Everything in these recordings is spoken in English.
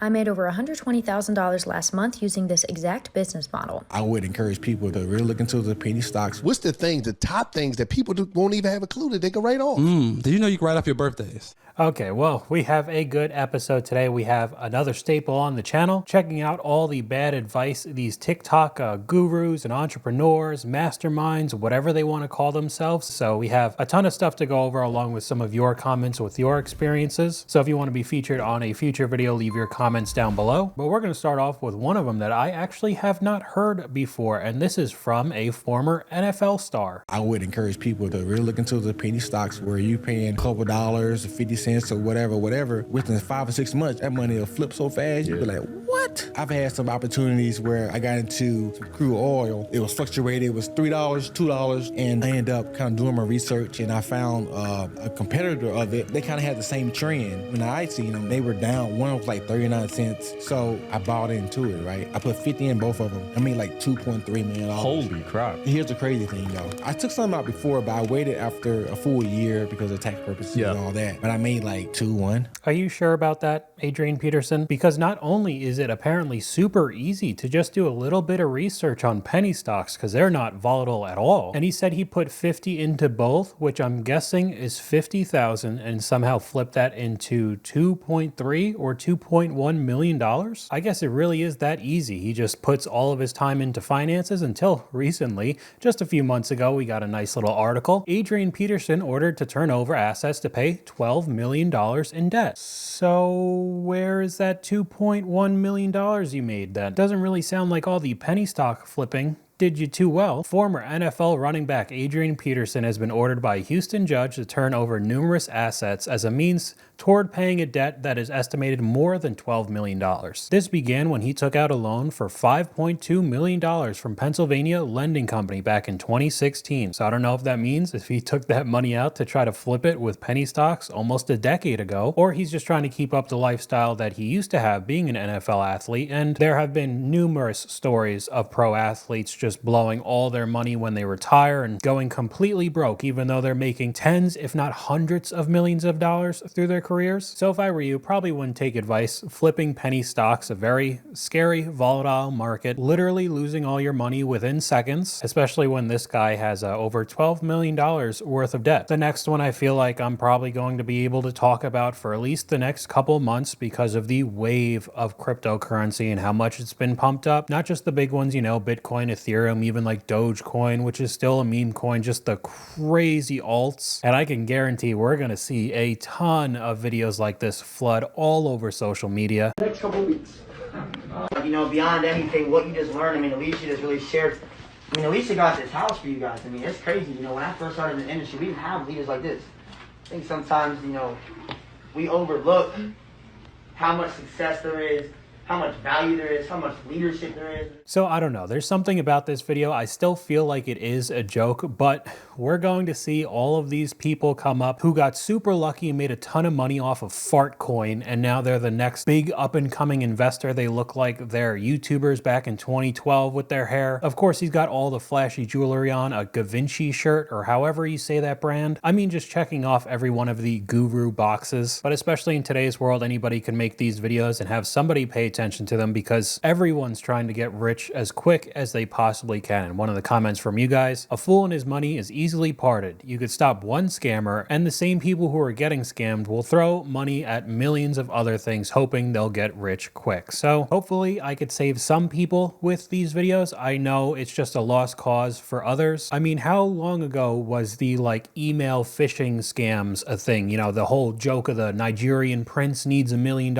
I made over $120,000 last month using this exact business model. I would encourage people to really look into the penny stocks. What's the top things that people won't even have a clue that they can write off? Did you know you can write off your birthdays? Okay, well, we have a good episode today. We have another staple on the channel, checking out all the bad advice these TikTok gurus and entrepreneurs, masterminds, whatever they want to call themselves. So we have a ton of stuff to go over along with some of your comments with your experiences. So if you want to be featured on a future video, leave your comments down below. But we're going to start off with one of them that I actually have not heard before, and this is from a former NFL star. I would encourage people to really look into the penny stocks where you paying a couple dollars, 50 cents or whatever, within 5 or 6 months, that money will flip so fast, you'll be like, what? I've had some opportunities where I got into some crude oil. It was fluctuated. It was $3, $2, and I ended up kind of doing my research, and I found a competitor of it. They kind of had the same trend. When I seen them, they were down. One was like 39 cents. So I bought into it, right? I put 50 in both of them. I made like $2.3 million. Holy crap. Here's the crazy thing, though. I took some out before, but I waited after a full year because of tax purposes and all that. But I made like 2-1. Are you sure about that, Adrian Peterson? Because not only is it apparently super easy to just do a little bit of research on penny stocks because they're not volatile at all. And he said he put 50 into both, which I'm guessing is 50,000, and somehow flipped that into 2.3 or 2.1 million dollars. I guess it really is that easy. He just puts all of his time into finances until recently, just a few months ago, we got a nice little article. Adrian Peterson ordered to turn over assets to pay $12 million in debt. So where is that $2.1 million you made then? Doesn't really sound like all the penny stock flipping did you too well. Former NFL running back Adrian Peterson has been ordered by a Houston judge to turn over numerous assets as a means toward paying a debt that is estimated more than $12 million. This began when he took out a loan for $5.2 million from Pennsylvania Lending Company back in 2016. So I don't know if that means if he took that money out to try to flip it with penny stocks almost a decade ago, or he's just trying to keep up the lifestyle that he used to have being an NFL athlete. And there have been numerous stories of pro athletes just blowing all their money when they retire and going completely broke, even though they're making tens, if not hundreds of millions of dollars through their careers. So if I were you, probably wouldn't take advice. Flipping penny stocks, a very scary, volatile market, literally losing all your money within seconds, especially when this guy has over $12 million worth of debt. The next one I feel like I'm probably going to be able to talk about for at least the next couple months because of the wave of cryptocurrency and how much it's been pumped up. Not just the big ones, you know, Bitcoin, Ethereum, even like Dogecoin, which is still a meme coin, just the crazy alts. And I can guarantee we're going to see a ton of videos like this flood all over social media. Next couple weeks. You know, beyond anything, what you just learned, I mean, Alicia just really shared. I mean, Alicia got this house for you guys. I mean, it's crazy. You know, when I first started in the industry, we didn't have leaders like this. I think sometimes, you know, we overlook how much success there is, how much value there is, how much leadership there is. So I don't know, there's something about this video, I still feel like it is a joke, but we're going to see all of these people come up who got super lucky and made a ton of money off of Fartcoin, and now they're the next big up and coming investor. They look like they're YouTubers back in 2012 with their hair. Of course, he's got all the flashy jewelry on, a Givenchy shirt, or however you say that brand. I mean, just checking off every one of the guru boxes, but especially in today's world, anybody can make these videos and have somebody pay attention to them because everyone's trying to get rich as quick as they possibly can. And one of the comments from you guys, a fool and his money is easily parted. You could stop one scammer and the same people who are getting scammed will throw money at millions of other things hoping they'll get rich quick. So hopefully I could save some people with these videos. I know it's just a lost cause for others. I mean, how long ago was the like email phishing scams a thing? You know, the whole joke of the Nigerian prince needs $1 million.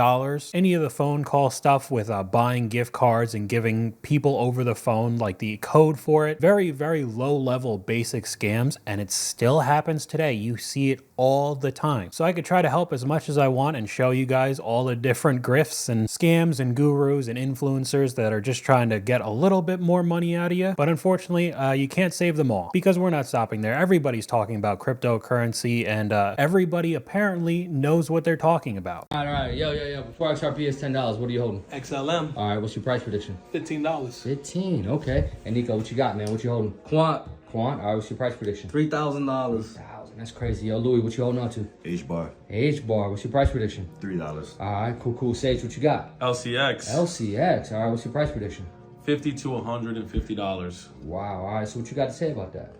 Any of the phone call stuff with buying gift cards and giving people over the phone like the code for it. Very, very low level basic scams, and it still happens today. You see it all the time. So I could try to help as much as I want and show you guys all the different grifts and scams and gurus and influencers that are just trying to get a little bit more money out of you. But unfortunately, you can't save them all because we're not stopping there. Everybody's talking about cryptocurrency and everybody apparently knows what they're talking about. All right. Yo. Before XRP is $10, what are you holding? XLM. All right, what's your price prediction? $15. 15, okay. And Nico, what you got, man? What you holding? Quant. All right, what's your price prediction? $3,000. 3,000. That's crazy. Yo, Louis, what you holding on to? H-bar, H-bar, what's your price prediction? $3. All right, cool. Sage, what you got? LCX, LCX, all right, what's your price prediction? $50 to $150. Wow, all right, so what you got to say about that?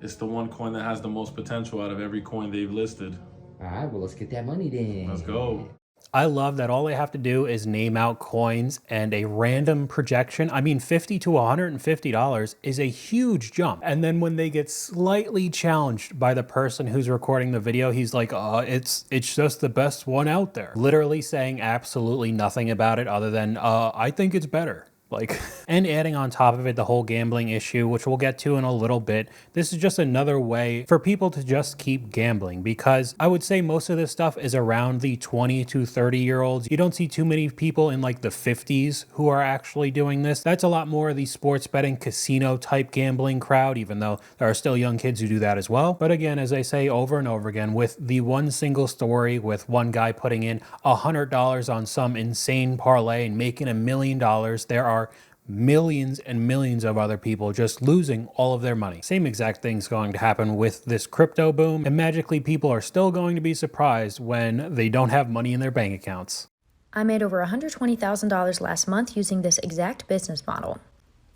It's the one coin that has the most potential out of every coin they've listed. All right, well, let's get that money then. Let's go. I love that all they have to do is name out coins and a random projection. I mean, $50 to $150 is a huge jump. And then when they get slightly challenged by the person who's recording the video, he's like, it's just the best one out there. Literally saying absolutely nothing about it other than, I think it's better. And adding on top of it the whole gambling issue, which we'll get to in a little bit. This is just another way for people to just keep gambling, because I would say most of this stuff is around the 20 to 30 year olds. You don't see too many people in like the 50s who are actually doing this. That's a lot more of the sports betting casino type gambling crowd, even though there are still young kids who do that as well. But again, as I say over and over again, with the one single story with one guy putting in $100 on some insane parlay and making $1 million, there are millions and millions of other people just losing all of their money. Same exact thing's going to happen with this crypto boom, and magically people are still going to be surprised when they don't have money in their bank accounts. I made over $120,000 last month using this exact business model.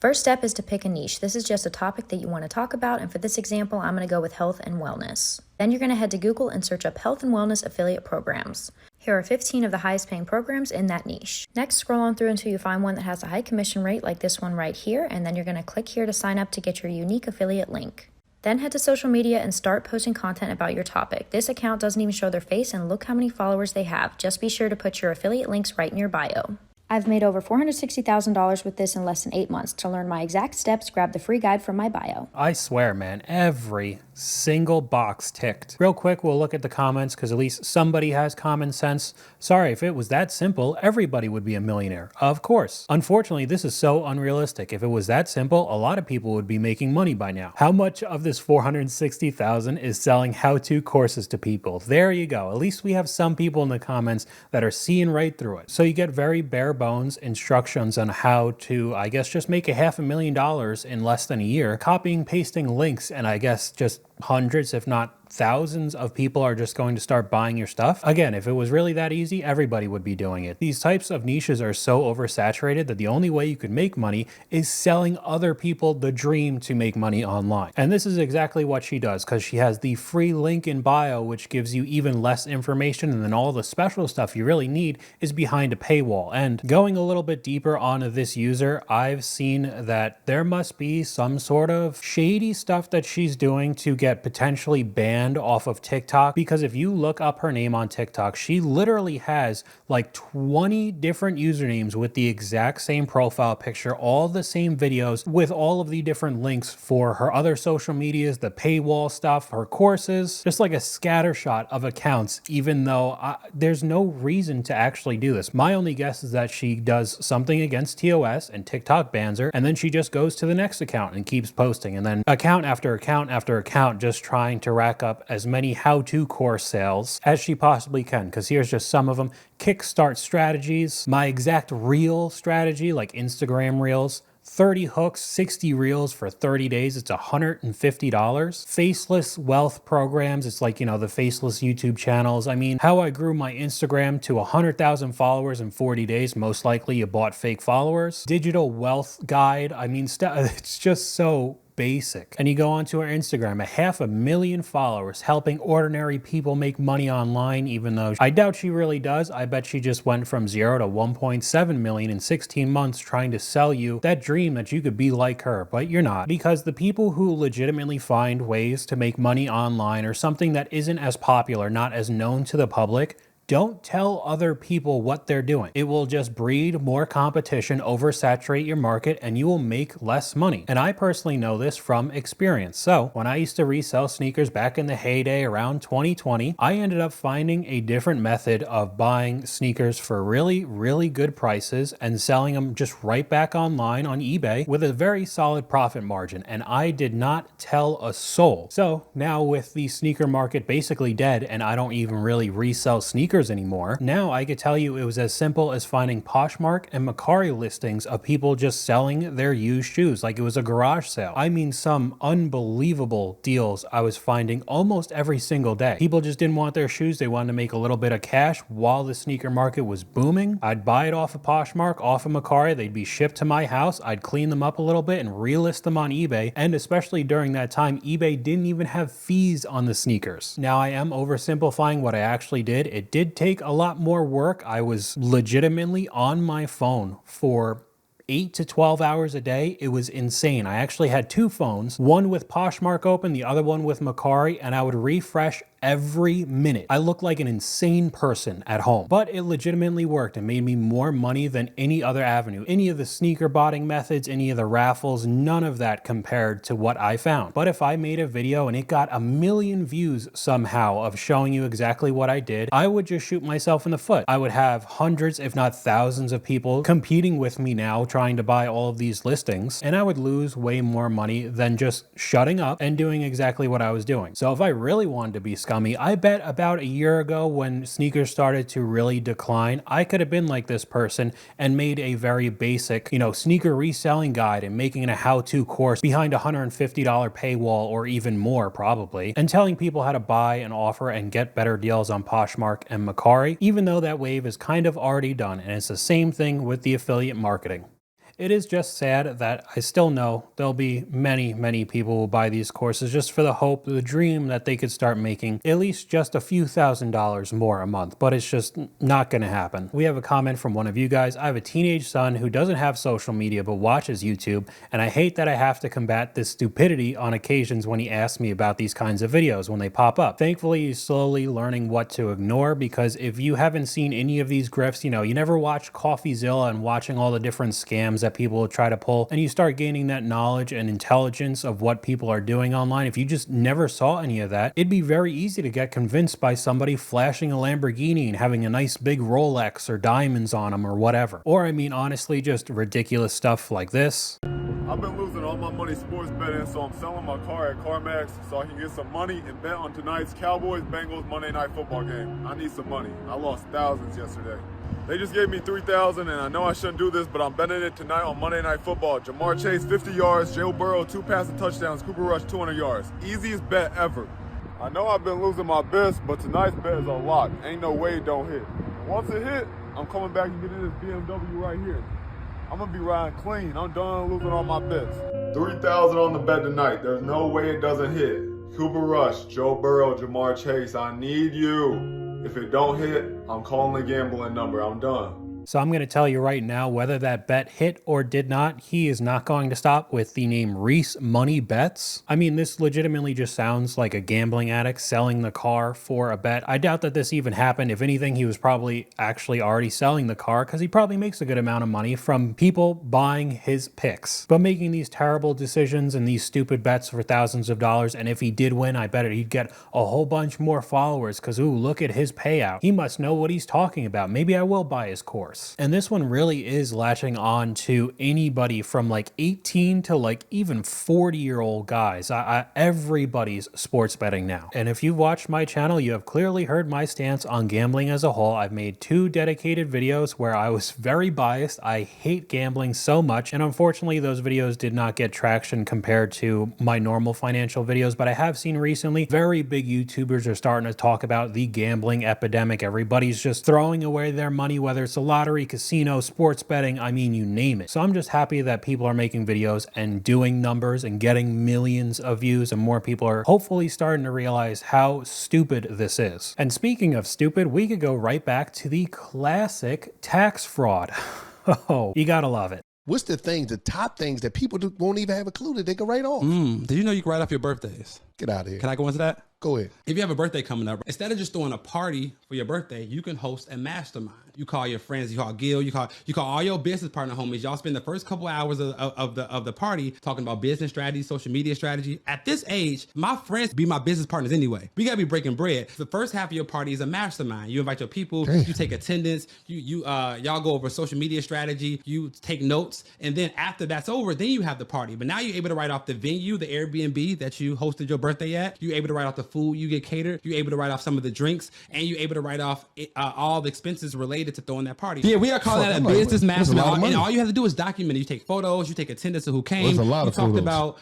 First step is to pick a niche. This is just a topic that you want to talk about, and for this example, I'm going to go with health and wellness. Then you're going to head to Google and search up health and wellness affiliate programs. Here are 15 of the highest paying programs in that niche. Next, scroll on through until you find one that has a high commission rate like this one right here, and then you're going to click here to sign up to get your unique affiliate link. Then head to social media and start posting content about your topic. This account doesn't even show their face, and look how many followers they have. Just be sure to put your affiliate links right in your bio. I've made over $460,000 with this in less than 8 months. To learn my exact steps, grab the free guide from my bio. I swear, man, every single box ticked. Real quick, we'll look at the comments because at least somebody has common sense. Sorry, if it was that simple, everybody would be a millionaire. Of course. Unfortunately, this is so unrealistic. If it was that simple, a lot of people would be making money by now. How much of this $460,000 is selling how-to courses to people? There you go. At least we have some people in the comments that are seeing right through it. So you get very bare bones instructions on how to, I guess, just make $500,000 in less than a year, copying, pasting links, and I guess just hundreds, if not thousands of people are just going to start buying your stuff. Again, if it was really that easy, everybody would be doing it. These types of niches are so oversaturated that the only way you could make money is selling other people the dream to make money online. And this is exactly what she does, because she has the free link in bio, which gives you even less information, and then all the special stuff you really need is behind a paywall. And going a little bit deeper onto this user, I've seen that there must be some sort of shady stuff that she's doing to get potentially banned off of TikTok, because if you look up her name on TikTok, she literally has like 20 different usernames with the exact same profile picture, all the same videos with all of the different links for her other social medias, the paywall stuff, her courses, just like a scattershot of accounts, even though there's no reason to actually do this. My only guess is that she does something against TOS and TikTok bans her, and then she just goes to the next account and keeps posting, and then account after account after account, just trying to rack up as many how-to course sales as she possibly can, because here's just some of them. Kickstart strategies, my exact reel strategy, like Instagram reels, 30 hooks, 60 reels for 30 days. It's $150. Faceless wealth programs. It's like, the faceless YouTube channels. I mean, how I grew my Instagram to 100,000 followers in 40 days. Most likely you bought fake followers. Digital wealth guide. I mean, it's just so basic. And you go onto her Instagram, 500,000 followers, helping ordinary people make money online, even though I doubt she really does. I bet she just went from 0 to 1.7 million in 16 months trying to sell you that dream that you could be like her, but you're not. Because the people who legitimately find ways to make money online or something that isn't as popular, not as known to the public, don't tell other people what they're doing. It will just breed more competition, oversaturate your market, and you will make less money. And I personally know this from experience. So when I used to resell sneakers back in the heyday around 2020, I ended up finding a different method of buying sneakers for really, really good prices and selling them just right back online on eBay with a very solid profit margin. And I did not tell a soul. So now with the sneaker market basically dead, and I don't even really resell sneakers sneakers anymore. Now I could tell you it was as simple as finding Poshmark and Mercari listings of people just selling their used shoes like it was a garage sale. I mean, some unbelievable deals I was finding almost every single day. People just didn't want their shoes. They wanted to make a little bit of cash while the sneaker market was booming. I'd buy it off of Poshmark, off of Mercari. They'd be shipped to my house. I'd clean them up a little bit and relist them on eBay. And especially during that time, eBay didn't even have fees on the sneakers. Now I am oversimplifying what I actually did. It did take a lot more work. I was legitimately on my phone for 8 to 12 hours a day. It was insane. I actually had two phones, one with Poshmark open, the other one with Mercari, and I would refresh every minute. I looked like an insane person at home, but it legitimately worked and made me more money than any other avenue. Any of the sneaker botting methods, any of the raffles, none of that compared to what I found. But if I made a video and it got 1 million views somehow of showing you exactly what I did, I would just shoot myself in the foot. I would have hundreds, if not thousands of people competing with me now trying to buy all of these listings, and I would lose way more money than just shutting up and doing exactly what I was doing. So if I really wanted to be scummy, I bet about a year ago when sneakers started to really decline, I could have been like this person and made a very basic, sneaker reselling guide and making it a how-to course behind a $150 paywall or even more probably, and telling people how to buy and offer and get better deals on Poshmark and Mercari, even though that wave is kind of already done. And it's the same thing with the affiliate marketing. It is just sad that I still know there'll be many, many people who will buy these courses just for the hope, the dream that they could start making at least just a few $1,000s more a month, but it's just not going to happen. We have a comment from one of you guys. I have a teenage son who doesn't have social media but watches YouTube, and I hate that I have to combat this stupidity on occasions when he asks me about these kinds of videos when they pop up. Thankfully, he's slowly learning what to ignore, because if you haven't seen any of these grifts, you never watch CoffeeZilla and watching all the different scams that people will try to pull, and you start gaining that knowledge and intelligence of what people are doing online. If you just never saw any of that, it'd be very easy to get convinced by somebody flashing a Lamborghini and having a nice big Rolex or diamonds on them or whatever. Or honestly, just ridiculous stuff like this. I've been losing all my money sports betting, so I'm selling my car at CarMax so I can get some money and bet on tonight's Cowboys-Bengals Monday Night Football game. I need some money. I lost thousands yesterday. They just gave me $3,000, and I know I shouldn't do this, but I'm betting it tonight on Monday Night Football. Jamar Chase, 50 yards. Joe Burrow, 2 passing touchdowns. Cooper Rush, 200 yards. Easiest bet ever. I know I've been losing my bets, but tonight's bet is a lock. Ain't no way it don't hit. Once it hit, I'm coming back and getting this BMW right here. I'm going to be riding clean. I'm done losing all my bets. $3,000 on the bet tonight. There's no way it doesn't hit. Cooper Rush, Joe Burrow, Jamar Chase, I need you. If it don't hit, I'm calling the gambling number. I'm done. So I'm going to tell you right now, whether that bet hit or did not, he is not going to stop with the name Reese Money Bets. I mean, this legitimately just sounds like a gambling addict selling the car for a bet. I doubt that this even happened. If anything, he was probably actually already selling the car because he probably makes a good amount of money from people buying his picks. But making these terrible decisions and these stupid bets for thousands of dollars, and if he did win, I bet he'd get a whole bunch more followers because, ooh, look at his payout. He must know what he's talking about. Maybe I will buy his course. And this one really is latching on to anybody from like 18 to like even 40-year-old guys. Everybody's sports betting now. And if you've watched my channel, you have clearly heard my stance on gambling as a whole. I've made 2 dedicated videos where I was very biased. I hate gambling so much. And unfortunately, those videos did not get traction compared to my normal financial videos. But I have seen recently very big YouTubers are starting to talk about the gambling epidemic. Everybody's just throwing away their money, whether it's a lottery, casino, sports betting, I mean, you name it. So I'm just happy that people are making videos and doing numbers and getting millions of views, and more people are hopefully starting to realize how stupid this is. And speaking of stupid, we could go right back to the classic tax fraud. Oh, you gotta love it. What's the top things that people won't even have a clue that they can write off? Did you know you can write off your birthdays? Get out of here. Can I go into that? Go ahead. If you have a birthday coming up, instead of just throwing a party for your birthday, you can host a mastermind. You call your friends, you call Gil, you call all your business partner homies. Y'all spend the first couple hours of the party talking about business strategy, social media strategy. At this age, my friends be my business partners anyway. We gotta be breaking bread. The first half of your party is a mastermind. You invite your people, you take attendance, y'all go over social media strategy, you take notes, and then after that's over, then you have the party. But now you're able to write off the venue, the Airbnb that you hosted your birthday at. You're able to write off the food you get catered. You're able to write off some of the drinks, and you're able to write off all the expenses related to throwing that party. Yeah, we are calling that a business mastermind. And all you have to do is document it. You take photos, you take attendance of who came. There's a lot of talked photos. about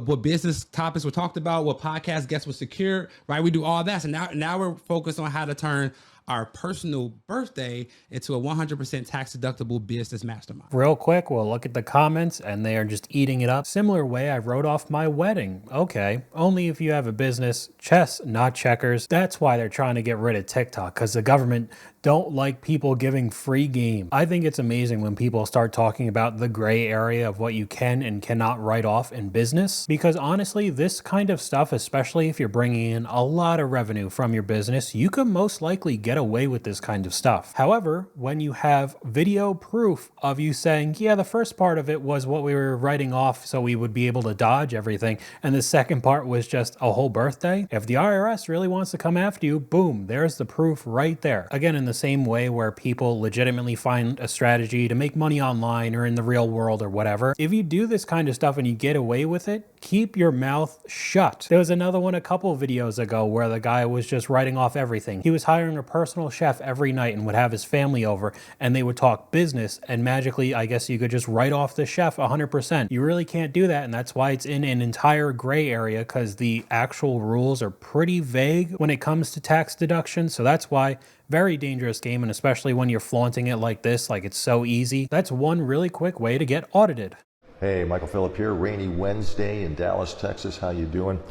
what business topics were talked about, what podcast guests were secured, right? We do all that. So now we're focused on how to turn our personal birthday into a 100% tax deductible business mastermind. Real quick, we'll look at the comments and they are just eating it up. Similar way I wrote off my wedding. Okay, only if you have a business. Chess, not checkers. That's why they're trying to get rid of TikTok, because the government don't like people giving free game. I think it's amazing when people start talking about the gray area of what you can and cannot write off in business, because honestly, this kind of stuff, especially if you're bringing in a lot of revenue from your business, you could most likely get away with this kind of stuff. However, when you have video proof of you saying, yeah, the first part of it was what we were writing off so we would be able to dodge everything, and the second part was just a whole birthday, if the IRS really wants to come after you, boom, there's the proof right there. Again, in the same way where people legitimately find a strategy to make money online or in the real world or whatever, if you do this kind of stuff and you get away with it, keep your mouth shut. There was another one a couple videos ago where the guy was just writing off everything. He was hiring a personal chef every night and would have his family over and they would talk business, and magically, I guess you could just write off the chef 100%. You really can't do that, and that's why it's in an entire gray area, because the actual rules are pretty vague when it comes to tax deduction. So that's why very dangerous game, and especially when you're flaunting it like this, like it's so easy. That's one really quick way to get audited. Hey, Michael Phillip here. Rainy Wednesday in Dallas, Texas. How you doing?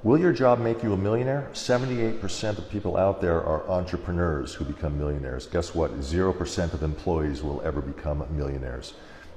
Will your job make you a millionaire? 78% of people out there are entrepreneurs who become millionaires. Guess what? 0% of employees will ever become millionaires.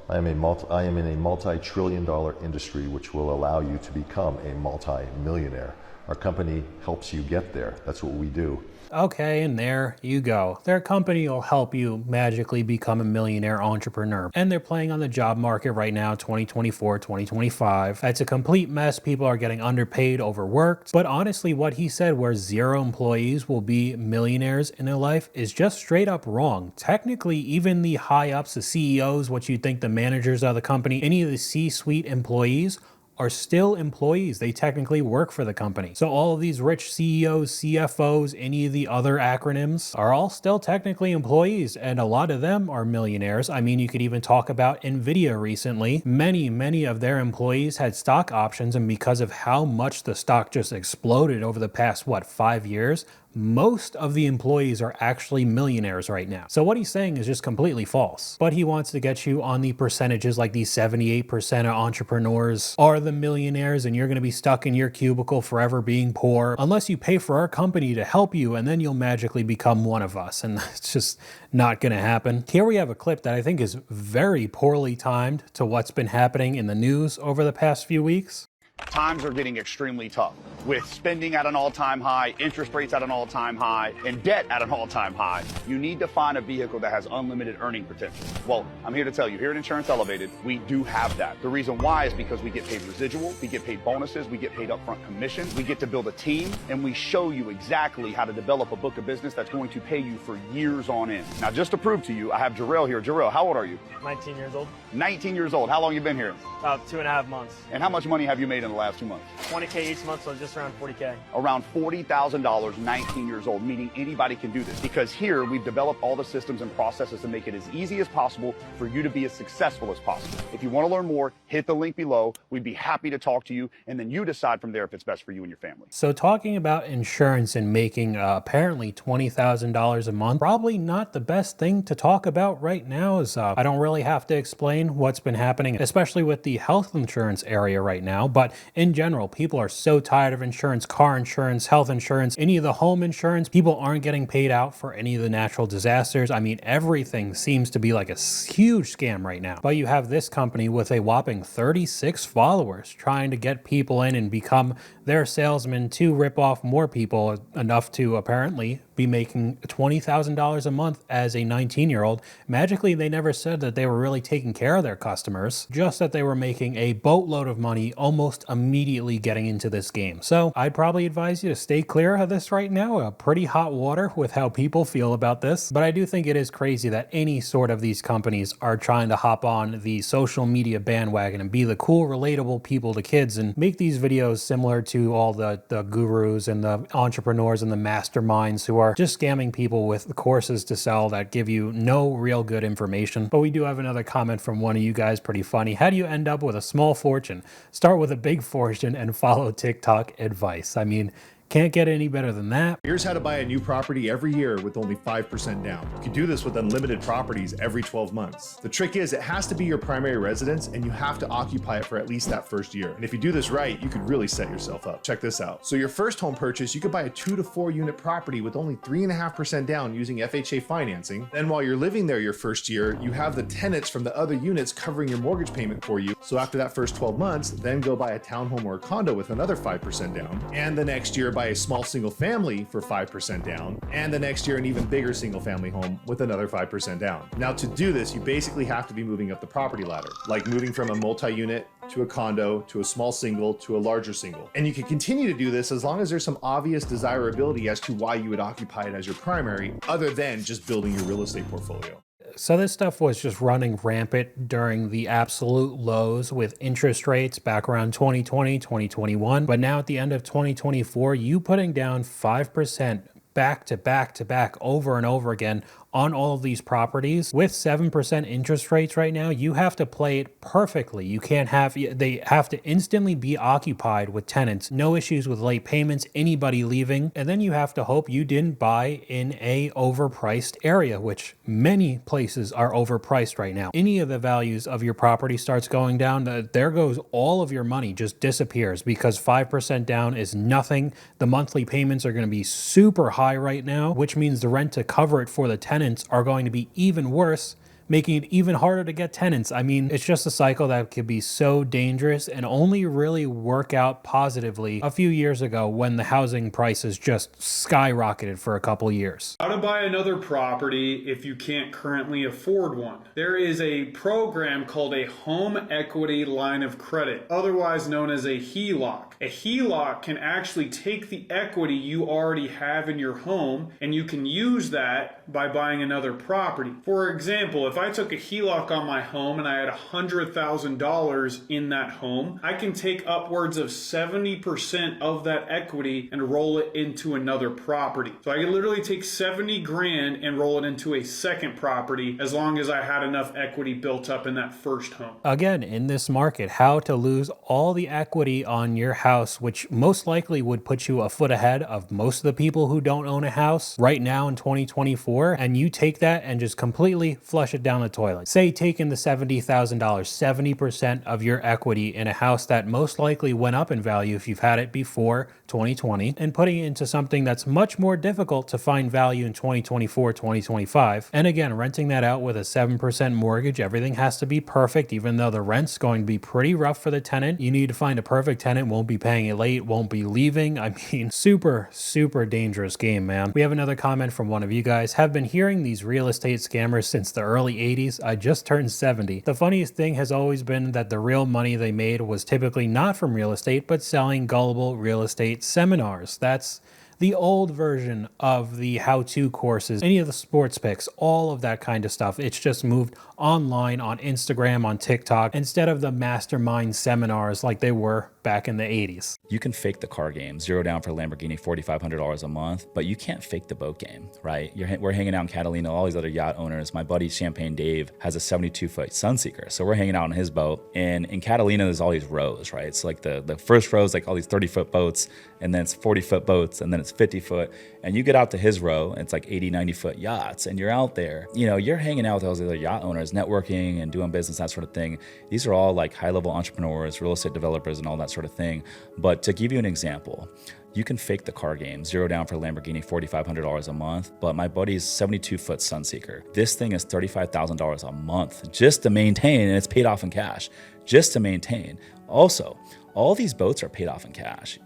I am in a multi-trillion-dollar industry which will allow you to become a multi-millionaire. Our company helps you get there. That's what we do. Okay, and there you go. Their company will help you magically become a millionaire entrepreneur. And they're playing on the job market right now, 2024, 2025. It's a complete mess. People are getting underpaid, overworked. But honestly, what he said, where 0 employees will be millionaires in their life, is just straight up wrong. Technically, even the high ups, the CEOs, what you think the managers of the company, any of the C-suite employees are still employees. They technically work for the company. So all of these rich CEOs, CFOs, any of the other acronyms are all still technically employees, and a lot of them are millionaires. I mean, you could even talk about Nvidia recently. Many of their employees had stock options, and because of how much the stock just exploded over the past, 5 years, most of the employees are actually millionaires right now. So what he's saying is just completely false. But he wants to get you on the percentages, like these 78% of entrepreneurs are the millionaires, and you're going to be stuck in your cubicle forever being poor unless you pay for our company to help you, and then you'll magically become one of us. And it's just not going to happen. Here we have a clip that I think is very poorly timed to what's been happening in the news over the past few weeks. Times are getting extremely tough, with spending at an all-time high, interest rates at an all-time high, and debt at an all-time high. You need to find a vehicle that has unlimited earning potential. Well, I'm here to tell you, here at Insurance Elevated, we do have that. The reason why is because we get paid residual, we get paid bonuses, we get paid upfront commission, we get to build a team, and we show you exactly how to develop a book of business that's going to pay you for years on end. Now, just to prove to you, I have Jarrell here. Jarrell, how old are you? 19 years old. 19 years old. How long you been here? About 2.5 months. And how much money have you made in the last 2 months? $20K each month, so just around $40K. Around $40,000, 19 years old, meaning anybody can do this. Because here we've developed all the systems and processes to make it as easy as possible for you to be as successful as possible. If you want to learn more, hit the link below. We'd be happy to talk to you, and then you decide from there if it's best for you and your family. So talking about insurance and making apparently $20,000 a month, probably not the best thing to talk about right now, as I don't really have to explain what's been happening, especially with the health insurance area right now. But in general, people are so tired of insurance, car insurance, health insurance, any of the home insurance. People aren't getting paid out for any of the natural disasters. I mean, everything seems to be like a huge scam right now. But you have this company with a whopping 36 followers trying to get people in and become their salesman to rip off more people, enough to apparently be making $20,000 a month as a 19-year-old. Magically, they never said that they were really taking care of their customers, just that they were making a boatload of money almost immediately getting into this game. So I'd probably advise you to stay clear of this right now. Pretty hot water with how people feel about this. But I do think it is crazy that any sort of these companies are trying to hop on the social media bandwagon and be the cool, relatable people to kids and make these videos similar to all the gurus and the entrepreneurs and the masterminds who are just scamming people with courses to sell that give you no real good information. But we do have another comment from one of you guys, pretty funny. How do you end up with a small fortune? Start with a big fortune and follow TikTok advice. I mean, can't get any better than that. Here's how to buy a new property every year with only 5% down. You can do this with unlimited properties every 12 months. The trick is it has to be your primary residence and you have to occupy it for at least that first year. And if you do this right, you could really set yourself up. Check this out. So your first home purchase, you could buy a 2 to 4 unit property with only 3.5% down using FHA financing. Then while you're living there your first year, you have the tenants from the other units covering your mortgage payment for you. So after that first 12 months, then go buy a townhome or a condo with another 5% down. And the next year, buy a small single family for 5% down, and the next year an even bigger single family home with another 5% down. Now to do this, you basically have to be moving up the property ladder, like moving from a multi-unit to a condo, to a small single, to a larger single. And you can continue to do this as long as there's some obvious desirability as to why you would occupy it as your primary, other than just building your real estate portfolio. So this stuff was just running rampant during the absolute lows with interest rates back around 2020, 2021. But now at the end of 2024, you putting down 5% back to back to back over and over again on all of these properties with 7% interest rates right now, you have to play it perfectly. You can't have, they have to instantly be occupied with tenants, no issues with late payments, anybody leaving. And then you have to hope you didn't buy in a overpriced area, which many places are overpriced right now. Any of the values of your property starts going down, there goes all of your money, just disappears, because 5% down is nothing. The monthly payments are going to be super high right now, which means the rent to cover it for the tenants are going to be even worse, making it even harder to get tenants. I mean, it's just a cycle that could be so dangerous and only really work out positively a few years ago when the housing prices just skyrocketed for a couple years. How to buy another property if you can't currently afford one. There is a program called a home equity line of credit, otherwise known as a HELOC. A HELOC can actually take the equity you already have in your home and you can use that by buying another property. For example, if I took a HELOC on my home and I had $100,000 in that home, I can take upwards of 70% of that equity and roll it into another property. So I can literally take 70 grand and roll it into a second property as long as I had enough equity built up in that first home. Again, in this market, how to lose all the equity on your house, which most likely would put you a foot ahead of most of the people who don't own a house right now in 2024, and you take that and just completely flush it down the toilet. Say taking the $70,000, 70% of your equity in a house that most likely went up in value if you've had it before 2020, and putting it into something that's much more difficult to find value in 2024, 2025. And again, renting that out with a 7% mortgage, everything has to be perfect, even though the rent's going to be pretty rough for the tenant. You need to find a perfect tenant, won't be paying it late, won't be leaving. I mean, super, super dangerous game, man. We have another comment from one of you guys. Have been hearing these real estate scammers since the early 80s. I just turned 70. The funniest thing has always been that the real money they made was typically not from real estate, but selling gullible real estate seminars. That's the old version of the how-to courses, any of the sports picks, all of that kind of stuff. It's just moved online on Instagram, on TikTok, instead of the mastermind seminars like they were back in the 80s. You can fake the car game, zero down for Lamborghini, $4,500 a month, but you can't fake the boat game, right? We're hanging out in Catalina, all these other yacht owners. My buddy Champagne Dave has a 72-foot Sunseeker. So we're hanging out on his boat, and in Catalina, there's all these rows, right? It's like the first row is like all these 30-foot boats, and then it's 40-foot boats, and then it's 50-foot. And you get out to his row, and it's like 80, 90-foot yachts, and you're out there. You know, you're hanging out with those other yacht owners, networking and doing business, that sort of thing. These are all like high-level entrepreneurs, real estate developers, and all that sort of thing. But to give you an example, you can fake the car game, zero down for Lamborghini, $4,500 a month, but my buddy's 72-foot Sunseeker. This thing is $35,000 a month just to maintain, and it's paid off in cash, just to maintain. Also, all these boats are paid off in cash.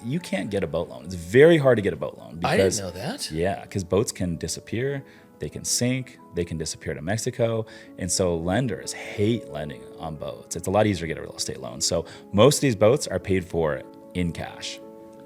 You can't get a boat loan. It's very hard to get a boat loan. Because, I didn't know that. Yeah, because boats can disappear. they can sink, they can disappear to Mexico. And so lenders hate lending on boats. It's a lot easier to get a real estate loan. So most of these boats are paid for in cash.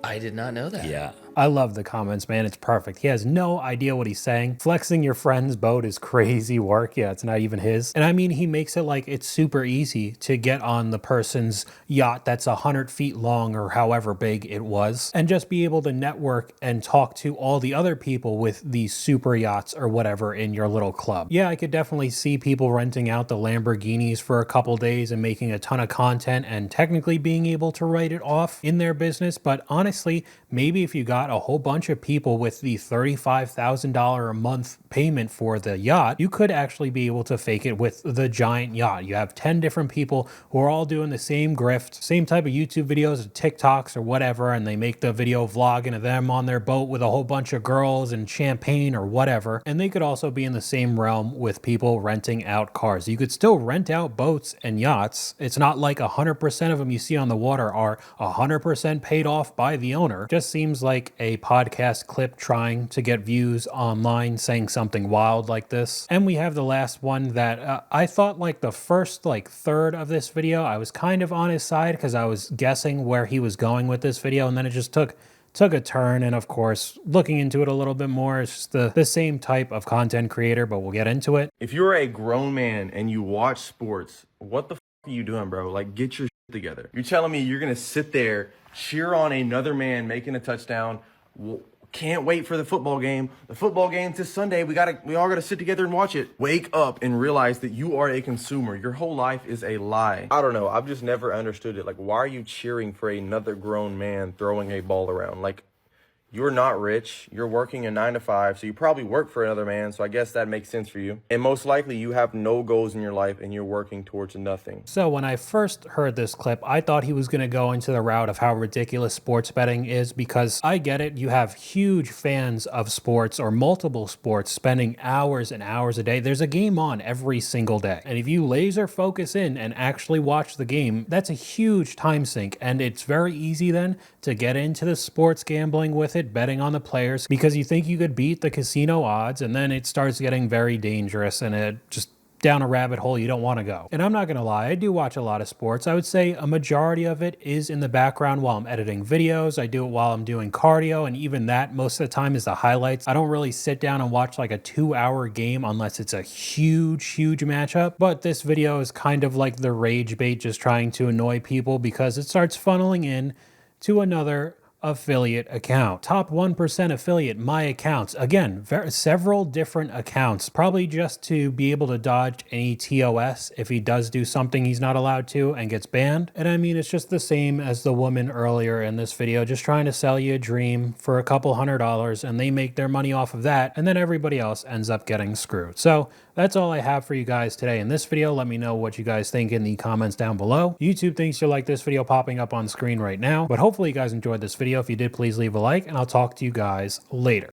I did not know that. Yeah. I love the comments, man. It's perfect. He has no idea what he's saying. Flexing your friend's boat is crazy work. Yeah, it's not even his. And I mean, he makes it like it's super easy to get on the person's yacht that's 100 feet long or however big it was, and just be able to network and talk to all the other people with these super yachts or whatever in your little club. Yeah, I could definitely see people renting out the Lamborghinis for a couple days and making a ton of content and technically being able to write it off in their business. But honestly, maybe if you got a whole bunch of people with the $35,000 a month payment for the yacht, you could actually be able to fake it with the giant yacht. You have 10 different people who are all doing the same grift, same type of YouTube videos, or TikToks or whatever, and they make the video vlogging of them on their boat with a whole bunch of girls and champagne or whatever. And they could also be in the same realm with people renting out cars. You could still rent out boats and yachts. It's not like 100% of them you see on the water are 100% paid off by the owner. Just seems like a podcast clip trying to get views online saying something wild like this. And we have the last one that I thought like the first third of this video, I was kind of on his side because I was guessing where he was going with this video, and then it just took a turn. And of course, looking into it a little bit more, it's just the same type of content creator, but we'll get into it. If you're a grown man and you watch sports, what the are you doing, bro? Like, get your shit together. You're telling me you're gonna sit there, cheer on another man making a touchdown, can't wait for the football game. The football game's this Sunday. We all gotta sit together and watch it. Wake up and realize that you are a consumer. Your whole life is a lie. I don't know. I've just never understood it. Like, why are you cheering for another grown man throwing a ball around? Like, you're not rich. You're working a 9 to 5, so you probably work for another man, so I guess that makes sense for you. And most likely you have no goals in your life and you're working towards nothing. So when I first heard this clip, I thought he was going to go into the route of how ridiculous sports betting is, because I get it. You have huge fans of sports or multiple sports spending hours and hours a day. There's a game on every single day. And if you laser focus in and actually watch the game, that's a huge time sink. And it's very easy then to get into the sports gambling with it, betting on the players, because you think you could beat the casino odds, and then it starts getting very dangerous and it just down a rabbit hole you don't want to go. And I'm not going to lie, I do watch a lot of sports. I would say a majority of it is in the background while I'm editing videos. I do it while I'm doing cardio, and even that most of the time is the highlights. I don't really sit down and watch like a 2-hour game unless it's a huge matchup. But this video is kind of like the rage bait, just trying to annoy people because it starts funneling in to another affiliate account. Top 1% affiliate, my accounts. Again, several different accounts, probably just to be able to dodge any TOS if he does do something he's not allowed to and gets banned. And I mean, it's just the same as the woman earlier in this video, just trying to sell you a dream for a couple $100, and they make their money off of that, and then everybody else ends up getting screwed. So that's all I have for you guys today in this video. Let me know what you guys think in the comments down below. YouTube thinks you'll like this video popping up on screen right now, but hopefully you guys enjoyed this video. If you did, please leave a like, and I'll talk to you guys later.